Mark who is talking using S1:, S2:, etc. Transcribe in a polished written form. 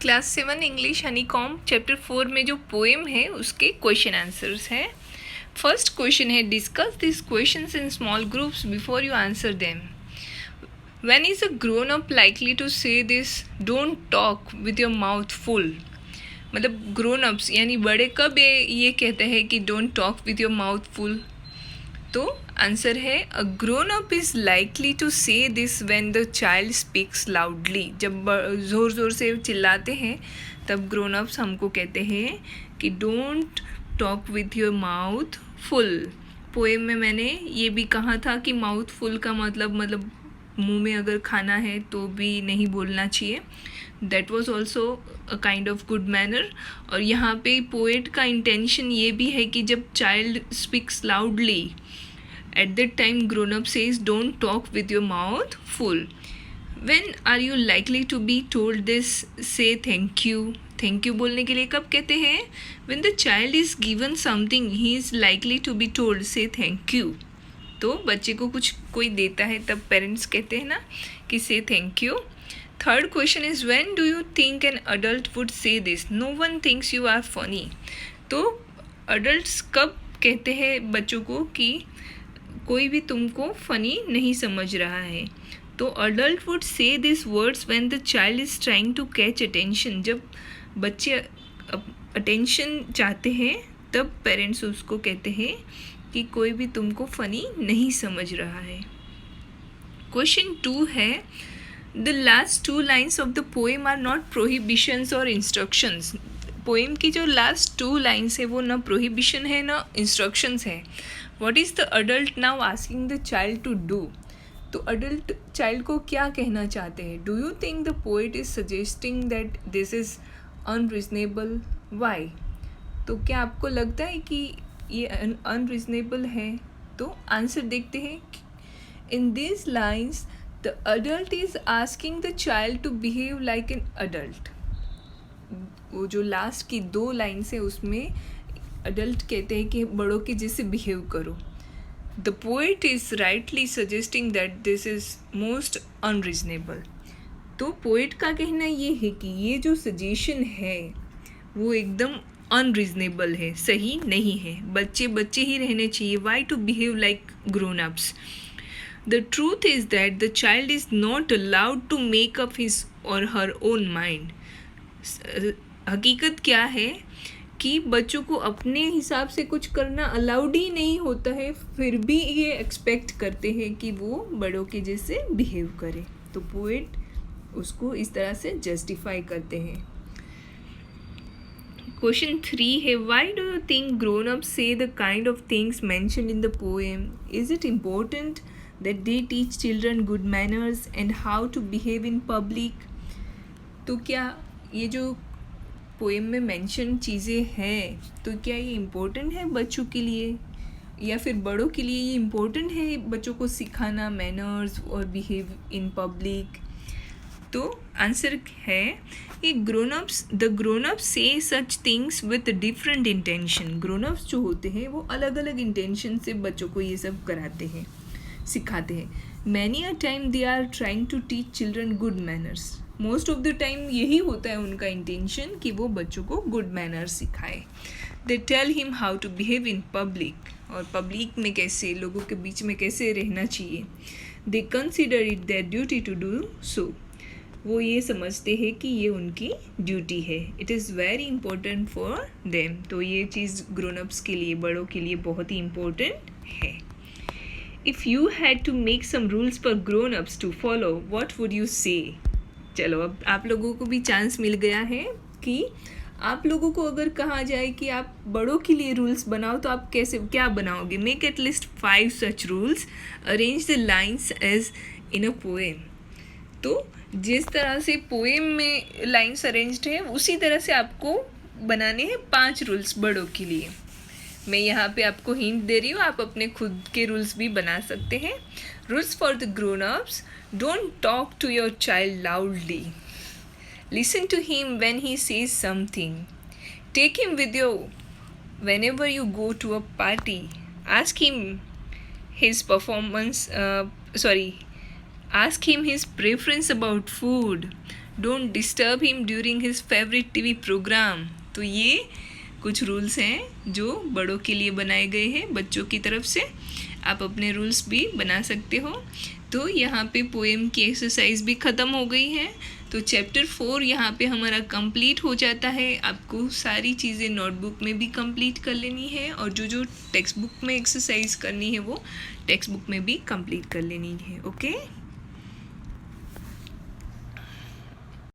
S1: Class 7 English honeycomb chapter 4 में जो poem है उसके क्वेश्चन आंसर्स हैं। फर्स्ट क्वेश्चन है, discuss this questions in small groups before you answer them. When is a grown up likely to say this, don't talk with your mouth full. मतलब grown ups यानी बड़े कब ये कहते हैं कि don't talk with your mouth full. तो answer है, a grown up is likely to say this when the child speaks loudly. जब ज़ोर ज़ोर से चिल्लाते हैं तब ग्रोन अप्स हमको कहते हैं कि don't talk with your mouth full. Poem में मैंने ये भी कहा था कि माउथ फुल का मतलब मुंह में अगर खाना है तो भी नहीं बोलना चाहिए। That was also a kind of good manner. और यहाँ पे पोएट का इंटेंशन ये भी है कि जब child speaks loudly, at that time grown up says don't talk with your mouth full. When are you likely to be told this? Say thank you. Thank you बोलने के लिए कब कहते हैं? When the child is given something, he is likely to be told say thank you. तो बच्चे को कुछ कोई देता है तब पेरेंट्स कहते हैं ना कि say thank you. Third question is, when do you think an adult would say this? No one thinks you are funny. तो adults कब कहते हैं बच्चों को कि कोई भी तुमको फ़नी नहीं समझ रहा है। तो adult would say this words when the child is trying to catch attention. जब बच्चे अटेंशन चाहते हैं तब पेरेंट्स उसको कहते हैं कि कोई भी तुमको फ़नी नहीं समझ रहा है। क्वेश्चन 2 है, the last 2 lines of the poem are not prohibitions और इंस्ट्रक्शंस। पोएम की जो लास्ट 2 लाइन्स है वो ना प्रोहिबिशन है ना इंस्ट्रक्शंस है। What is the adult now asking the child to do? तो adult child को क्या कहना चाहते हैं? Do you think the poet is suggesting that this is unreasonable? Why? तो क्या आपको लगता है कि ये unreasonable है? तो आंसर देखते हैं। In these lines, the adult is asking the child to behave like an adult. वो जो लास्ट की 2 लाइन्स है उसमें अडल्ट कहते हैं कि बड़ों के जैसे बिहेव करो। The poet is rightly suggesting that this is most unreasonable. तो पोएट का कहना ये है कि ये जो सजेशन है वो एकदम अनरीजनेबल है, सही नहीं है। बच्चे बच्चे ही रहने चाहिए। Why to behave like grown ups? The truth is that the child is not allowed to make up his or her own mind. हकीकत क्या है कि बच्चों को अपने हिसाब से कुछ करना अलाउड ही नहीं होता है, फिर भी ये एक्सपेक्ट करते हैं कि वो बड़ों के जैसे बिहेव करे। तो पोएट उसको इस तरह से जस्टिफाई करते हैं। क्वेश्चन 3 है, why do you think grown up say the kind of things mentioned in the poem? Is it important that they teach children good manners and how to behave in public? तो क्या ये जो poem में mention चीज़ें हैं तो क्या ये इम्पोर्टेंट है बच्चों के लिए या फिर बड़ों के लिए ये इम्पोर्टेंट है बच्चों को सिखाना मैनर्स और बिहेव इन पब्लिक? तो आंसर है कि द ग्रोन अप्स से such things with different intention. Grown ups जो होते हैं वो अलग अलग इंटेंशन से बच्चों को ये सब कराते हैं, सिखाते हैं। Many a time they are trying to teach children good manners. Most of the time यही होता है उनका इंटेंशन कि वो बच्चों को गुड मैनर्स सिखाए। They tell him how to behave in public, और पब्लिक में कैसे, लोगों के बीच में कैसे रहना चाहिए। They consider it their duty to do so. वो ये समझते हैं कि ये उनकी ड्यूटी है। It is very important for them. तो ये चीज़ ग्रोन अप्स के लिए, बड़ों के लिए बहुत ही इम्पोर्टेंट है। If you had to make some rules for grown ups to follow, what would you say? चलो अब आप लोगों को भी चांस मिल गया है कि आप लोगों को अगर कहा जाए कि आप बड़ों के लिए रूल्स बनाओ तो आप कैसे क्या बनाओगे? Make at least 5 such rules, arrange the lines as in a poem. तो जिस तरह से पोएम में लाइन्स अरेंज्ड है उसी तरह से आपको बनाने हैं 5 रूल्स बड़ों के लिए। मैं यहाँ पे आपको हिंट दे रही हूँ, आप अपने खुद के रूल्स भी बना सकते हैं। Rules for the grown ups: don't talk to your child loudly, listen to him when he says something, take him with you whenever you go to a party, ask him his ask him his preference about food, don't disturb him during his favourite TV programme. तो ये कुछ rules हैं जो बड़ों के लिए बनाए गए हैं बच्चों की तरफ से। आप अपने रूल्स भी बना सकते हो। तो यहाँ पे पोएम की एक्सरसाइज भी ख़त्म हो गई है। तो चैप्टर 4 यहाँ पे हमारा कंप्लीट हो जाता है। आपको सारी चीज़ें नोटबुक में भी कंप्लीट कर लेनी है और जो टेक्स्ट बुक में एक्सरसाइज करनी है वो टेक्स्ट बुक में भी कंप्लीट कर लेनी है। ओके।